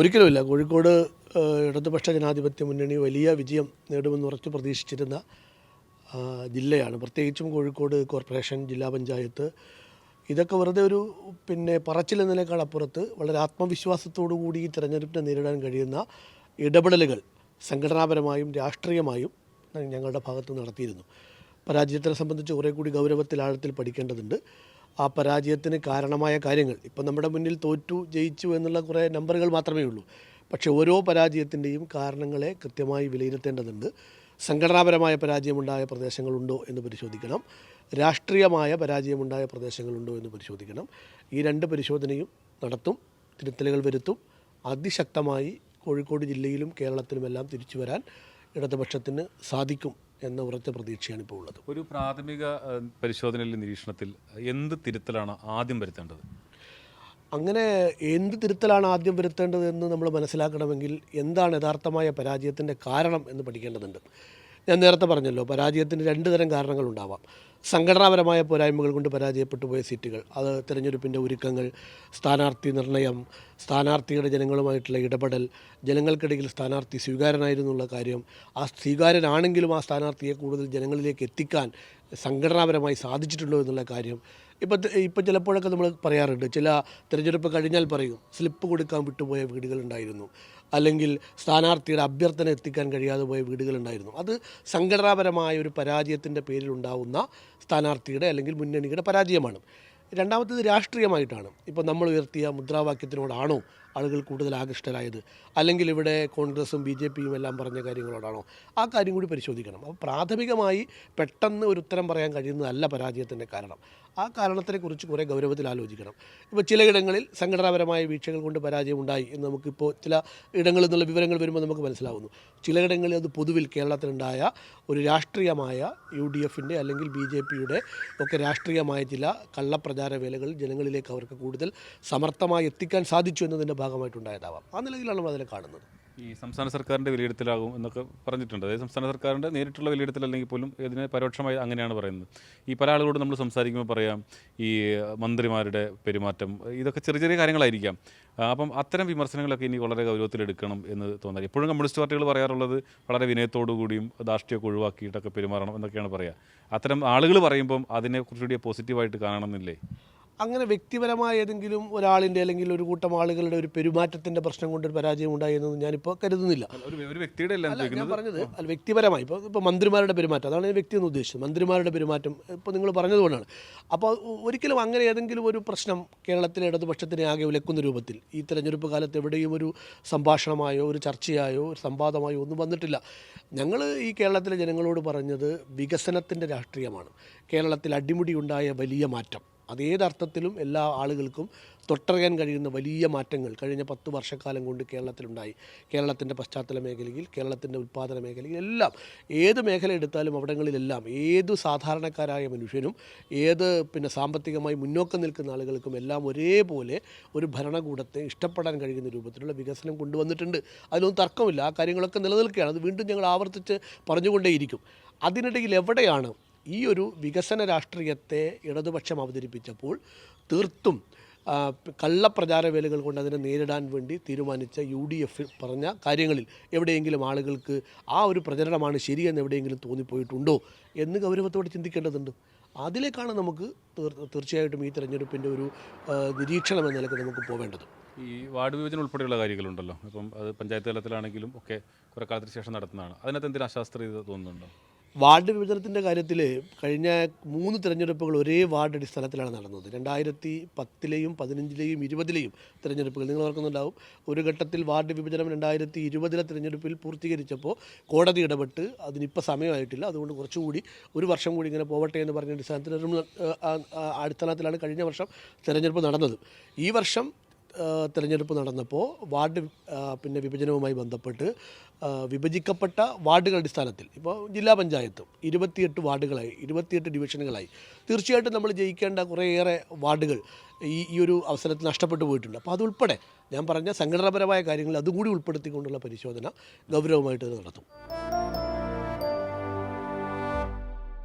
ഒരിക്കലുമില്ല. കോഴിക്കോട് ഇടതുപക്ഷ ജനാധിപത്യ മുന്നണി വലിയ വിജയം നേടുമെന്ന് ഉറച്ചു പ്രതീക്ഷിച്ചിരുന്ന ജില്ലയാണ്. പ്രത്യേകിച്ചും കോഴിക്കോട് കോർപ്പറേഷൻ, ജില്ലാ പഞ്ചായത്ത്, ഇതൊക്കെ വെറുതെ ഒരു പറച്ചിലെന്നതിനേക്കാൾ അപ്പുറത്ത് വളരെ ആത്മവിശ്വാസത്തോടു കൂടി ഈ തെരഞ്ഞെടുപ്പിനെ നേരിടാൻ കഴിയുന്ന ഇടപെടലുകൾ സംഘടനാപരമായും രാഷ്ട്രീയമായും ഞങ്ങളുടെ ഭാഗത്ത് നടത്തിയിരുന്നു. പരാജയത്തിനെ സംബന്ധിച്ച് കുറേ കൂടി ഗൗരവത്തിൽ ആഴത്തിൽ പഠിക്കേണ്ടതുണ്ട്. ആ പരാജയത്തിന് കാരണമായ കാര്യങ്ങൾ ഇപ്പം നമ്മുടെ മുന്നിൽ തോറ്റു ജയിച്ചു എന്നുള്ള കുറേ നമ്പറുകൾ മാത്രമേ ഉള്ളൂ. പക്ഷേ ഓരോ പരാജയത്തിൻ്റെയും കാരണങ്ങളെ കൃത്യമായി വിലയിരുത്തേണ്ടതുണ്ട്. സംഘടനാപരമായ പരാജയമുണ്ടായ പ്രദേശങ്ങളുണ്ടോ എന്ന് പരിശോധിക്കണം, രാഷ്ട്രീയമായ പരാജയമുണ്ടായ പ്രദേശങ്ങളുണ്ടോ എന്ന് പരിശോധിക്കണം. ഈ രണ്ട് പരിശോധനയും നടത്തും, തിരുത്തലുകൾ വരുത്തും. അതിശക്തമായി കോഴിക്കോട് ജില്ലയിലും കേരളത്തിലുമെല്ലാം തിരിച്ചു വരാൻ ഇടതുപക്ഷത്തിന് സാധിക്കും എന്ന ഉറച്ച പ്രതീക്ഷയാണ് ഇപ്പോൾ ഉള്ളത്. ഒരു പ്രാഥമിക പരിശോധനയിൽ നിരീക്ഷണത്തിൽ എന്ത് തിരുത്തലാണ് ആദ്യം വരുത്തേണ്ടത്? അങ്ങനെ എന്ത് തിരുത്തലാണ് ആദ്യം വരുത്തേണ്ടത് എന്ന് നമ്മൾ മനസ്സിലാക്കണമെങ്കിൽ എന്താണ് യഥാർത്ഥമായ പരാജയത്തിൻ്റെ കാരണം എന്ന് പഠിക്കേണ്ടതുണ്ട്. ഞാൻ നേരത്തെ പറഞ്ഞല്ലോ, പരാജയത്തിന് രണ്ട് തരം കാരണങ്ങളുണ്ടാവാം. സംഘടനാപരമായ പോരായ്മകൾ കൊണ്ട് പരാജയപ്പെട്ടു പോയ സീറ്റുകൾ, അത് തിരഞ്ഞെടുപ്പിൻ്റെ ഒരുക്കങ്ങൾ, സ്ഥാനാർത്ഥി നിർണയം, സ്ഥാനാർത്ഥിയുടെ ജനങ്ങളുമായിട്ടുള്ള ഇടപെടൽ, ജനങ്ങൾക്കിടയിൽ സ്ഥാനാർത്ഥി സ്വീകാര്യനായിരുന്നുള്ള കാര്യം, ആ സ്വീകാര്യനാണെങ്കിലും ആ സ്ഥാനാർത്ഥിയെ കൂടുതൽ ജനങ്ങളിലേക്ക് എത്തിക്കാൻ സംഘടനാപരമായി സാധിച്ചിട്ടുണ്ടോ എന്നുള്ള കാര്യം. ഇപ്പം ചിലപ്പോഴൊക്കെ നമ്മൾ പറയാറുണ്ട്, ചില തിരഞ്ഞെടുപ്പ് കഴിഞ്ഞാൽ പറയും സ്ലിപ്പ് കൊടുക്കാൻ വിട്ടുപോയ വീടുകളുണ്ടായിരുന്നു, അല്ലെങ്കിൽ സ്ഥാനാർത്ഥിയുടെ അഭ്യർത്ഥന എത്തിക്കാൻ കഴിയാതെ പോയ വീടുകളുണ്ടായിരുന്നു. അത് സംഘടനാപരമായ ഒരു പരാജയത്തിൻ്റെ പേരിലുണ്ടാവുന്ന സ്ഥാനാർത്ഥിയുടെ അല്ലെങ്കിൽ മുന്നണിയുടെ പരാജയമാണ്. രണ്ടാമത്തേത് രാഷ്ട്രീയമായിട്ടാണ്. ഇപ്പോൾ നമ്മൾ ഉയർത്തിയ മുദ്രാവാക്യത്തിനോടാണോ ആളുകൾ കൂടുതൽ ആകൃഷ്ടരായത്, അല്ലെങ്കിൽ ഇവിടെ കോൺഗ്രസും BJPയും എല്ലാം പറഞ്ഞ കാര്യങ്ങളോടാണോ? ആ കാര്യം കൂടി പരിശോധിക്കണം. അപ്പോൾ പ്രാഥമികമായി പെട്ടെന്ന് ഒരു ഉത്തരം പറയാൻ കഴിയുന്നതല്ല പരാജയത്തിൻ്റെ കാരണം. ആ കാരണത്തിനെക്കുറിച്ച് കുറേ ഗൗരവത്തിൽ ആലോചിക്കണം. ഇപ്പോൾ ചിലയിടങ്ങളിൽ സംഘടനാപരമായ വീഴ്ചകൾ കൊണ്ട് പരാജയമുണ്ടായി എന്ന് നമുക്കിപ്പോൾ ചില ഇടങ്ങളിൽ നിന്നുള്ള വിവരങ്ങൾ വരുമ്പോൾ നമുക്ക് മനസ്സിലാവുന്നു. ചിലയിടങ്ങളിൽ അത് പൊതുവിൽ കേരളത്തിലുണ്ടായ ഒരു രാഷ്ട്രീയമായ UDFൻ്റെ അല്ലെങ്കിൽ BJPയുടെ ഒക്കെ രാഷ്ട്രീയമായ ചില കള്ളപ്രചാര വേലകൾ ജനങ്ങളിലേക്ക് അവർക്ക് കൂടുതൽ സമർത്ഥമായി എത്തിക്കാൻ സാധിച്ചു എന്നതിൻ്റെ ഭാഗമായിട്ടുണ്ടായതാവാം. ആ നിലയിലാണ് നമ്മൾ അതിനെ കാണുന്നത്. ഈ സംസ്ഥാന സർക്കാരിൻ്റെ വിലയിരുത്തലാകും എന്നൊക്കെ പറഞ്ഞിട്ടുണ്ട്. അതായത് സംസ്ഥാന സർക്കാരിൻ്റെ നേരിട്ടുള്ള വിലയിരുത്തൽ അല്ലെങ്കിൽ പോലും ഇതിനെ പരോക്ഷമായി അങ്ങനെയാണ് പറയുന്നത്. ഈ പല ആളുകളോട് നമ്മൾ സംസാരിക്കുമ്പോൾ പറയാം ഈ മന്ത്രിമാരുടെ പെരുമാറ്റം, ഇതൊക്കെ ചെറിയ ചെറിയ കാര്യങ്ങളായിരിക്കാം. അപ്പം അത്തരം വിമർശനങ്ങളൊക്കെ ഇനി വളരെ ഗൗരവത്തിലെടുക്കണം എന്ന് തോന്നാറ്. എപ്പോഴും കമ്മ്യൂണിസ്റ്റ് പാർട്ടികൾ പറയാറുള്ളത് വളരെ വിനയത്തോടു കൂടിയും ധാർഷ്ട്യമൊക്കെ ഒഴിവാക്കിയിട്ടൊക്കെ പെരുമാറണം എന്നൊക്കെയാണ് പറയുക. അത്തരം ആളുകൾ പറയുമ്പം അതിനെ കുറച്ചുകൂടി പോസിറ്റീവായിട്ട് കാണണമെന്നില്ലേ? അങ്ങനെ വ്യക്തിപരമായ ഏതെങ്കിലും ഒരാളിൻ്റെ അല്ലെങ്കിൽ ഒരു കൂട്ടം ആളുകളുടെ ഒരു പെരുമാറ്റത്തിൻ്റെ പ്രശ്നം കൊണ്ടൊരു പരാജയം ഉണ്ടായി എന്നൊന്നും ഞാനിപ്പോൾ കരുതുന്നില്ല. ഒരു വ്യക്തിയുടെ ഞാൻ പറഞ്ഞത് വ്യക്തിപരമായി ഇപ്പോൾ മന്ത്രിമാരുടെ പെരുമാറ്റം, അതാണ് ഞാൻ വ്യക്തി എന്ന് ഉദ്ദേശിച്ചത്. മന്ത്രിമാരുടെ പെരുമാറ്റം ഇപ്പോൾ നിങ്ങൾ പറഞ്ഞതുകൊണ്ടാണ്. അപ്പോൾ ഒരിക്കലും അങ്ങനെ ഏതെങ്കിലും ഒരു പ്രശ്നം കേരളത്തിലെ ഇടതുപക്ഷത്തിനെ ആകെ ഉലക്കുന്ന രൂപത്തിൽ ഈ തെരഞ്ഞെടുപ്പ് കാലത്ത് എവിടെയും ഒരു സംഭാഷണമായോ ഒരു ചർച്ചയായോ ഒരു സംവാദമായോ ഒന്നും വന്നിട്ടില്ല. ഞങ്ങൾ ഈ കേരളത്തിലെ ജനങ്ങളോട് പറഞ്ഞത് വികസനത്തിൻ്റെ രാഷ്ട്രീയമാണ്. കേരളത്തിൽ അടിമുടി ഉണ്ടായ വലിയ മാറ്റം, അതേതർത്ഥത്തിലും എല്ലാ ആളുകൾക്കും തൊട്ടറിയാൻ കഴിയുന്ന വലിയ മാറ്റങ്ങൾ കഴിഞ്ഞ 10 വർഷക്കാലം കൊണ്ട് കേരളത്തിലുണ്ടായി. കേരളത്തിൻ്റെ പശ്ചാത്തല മേഖലയിൽ, കേരളത്തിൻ്റെ ഉൽപ്പാദന മേഖലയിൽ എല്ലാം, ഏത് മേഖല എടുത്താലും അവിടങ്ങളിലെല്ലാം ഏതു സാധാരണക്കാരായ മനുഷ്യനും ഏത് സാമ്പത്തികമായി മുന്നോക്കം നിൽക്കുന്ന ആളുകൾക്കും എല്ലാം ഒരേപോലെ ഒരു ഭരണകൂടത്തെ ഇഷ്ടപ്പെടാൻ കഴിയുന്ന രൂപത്തിലുള്ള വികസനം കൊണ്ടുവന്നിട്ടുണ്ട്. അതിലൊന്നും തർക്കമില്ല. ആ കാര്യങ്ങളൊക്കെ നിലനിൽക്കുകയാണ്. അത് വീണ്ടും ഞങ്ങൾ ആവർത്തിച്ച് പറഞ്ഞുകൊണ്ടേയിരിക്കും. അതിനിടയിൽ എവിടെയാണ് ഈ ഒരു വികസന രാഷ്ട്രീയത്തെ ഇടതുപക്ഷം അവതരിപ്പിച്ചപ്പോൾ തീർത്തും കള്ളപ്രചാര വേലകൾ കൊണ്ട് അതിനെ നേരിടാൻ വേണ്ടി തീരുമാനിച്ച UDF പറഞ്ഞ കാര്യങ്ങളിൽ എവിടെയെങ്കിലും ആളുകൾക്ക് ആ ഒരു പ്രചരണമാണ് ശരിയെന്ന് എവിടെയെങ്കിലും തോന്നിപ്പോയിട്ടുണ്ടോ എന്ന് ഗൗരവത്തോടെ ചിന്തിക്കേണ്ടതുണ്ട്. അതിലേക്കാണ് നമുക്ക് തീർച്ചയായിട്ടും ഈ തെരഞ്ഞെടുപ്പിൻ്റെ ഒരു നിരീക്ഷണം എന്ന നിലയ്ക്ക് നമുക്ക് പോവേണ്ടത്. ഈ വാർഡ് വിഭജനം ഉൾപ്പെടെയുള്ള കാര്യങ്ങളുണ്ടല്ലോ, അപ്പം അത് പഞ്ചായത്ത് തലത്തിലാണെങ്കിലും ഒക്കെ കുറേ കാലത്തിന് ശേഷം നടത്തുന്നതാണ്. അതിനകത്ത് എന്തെങ്കിലും അശാസ്ത്രീയത തോന്നുന്നുണ്ടോ? വാർഡ് വിഭജനത്തിൻ്റെ കാര്യത്തിൽ കഴിഞ്ഞ 3 തിരഞ്ഞെടുപ്പുകൾ ഒരേ വാർഡ് അടിസ്ഥാനത്തിലാണ് നടന്നത്. 2010-ലെയും 15-ലെയും 20-ലെയും തിരഞ്ഞെടുപ്പുകൾ നിങ്ങൾ ഓർക്കുന്നുണ്ടാവും. ഒരു ഘട്ടത്തിൽ വാർഡ് വിഭജനം 2020-ലെ തിരഞ്ഞെടുപ്പിൽ പൂർത്തീകരിച്ചപ്പോൾ കോടതി ഇടപെട്ട് അതിനിപ്പോൾ സമയമായിട്ടില്ല, അതുകൊണ്ട് കുറച്ചുകൂടി ഒരു വർഷം കൂടി ഇങ്ങനെ പോവട്ടെ എന്ന് പറഞ്ഞ അടിസ്ഥാനത്തിലാണ് കഴിഞ്ഞ വർഷം തിരഞ്ഞെടുപ്പ് നടന്നത്. ഈ വർഷം തിരഞ്ഞെടുപ്പ് നടന്നപ്പോൾ വാർഡ് വിഭജനവുമായി ബന്ധപ്പെട്ട് വിഭജിക്കപ്പെട്ട വാർഡുകളുടെ അടിസ്ഥാനത്തിൽ ഇപ്പോൾ ജില്ലാ പഞ്ചായത്തും 28 വാർഡുകളായി, 28 ഡിവിഷനുകളായി. തീർച്ചയായിട്ടും നമ്മൾ ജയിക്കേണ്ട കുറേയേറെ വാർഡുകൾ ഈ ഒരു അവസരത്തിൽ നഷ്ടപ്പെട്ടു പോയിട്ടുണ്ട്. അപ്പോൾ അതുൾപ്പെടെ ഞാൻ പറഞ്ഞ സംഘടനാപരമായ കാര്യങ്ങൾ അതുകൂടി ഉൾപ്പെടുത്തിക്കൊണ്ടുള്ള പരിശോധന ഗൗരവമായിട്ട് നടത്തും.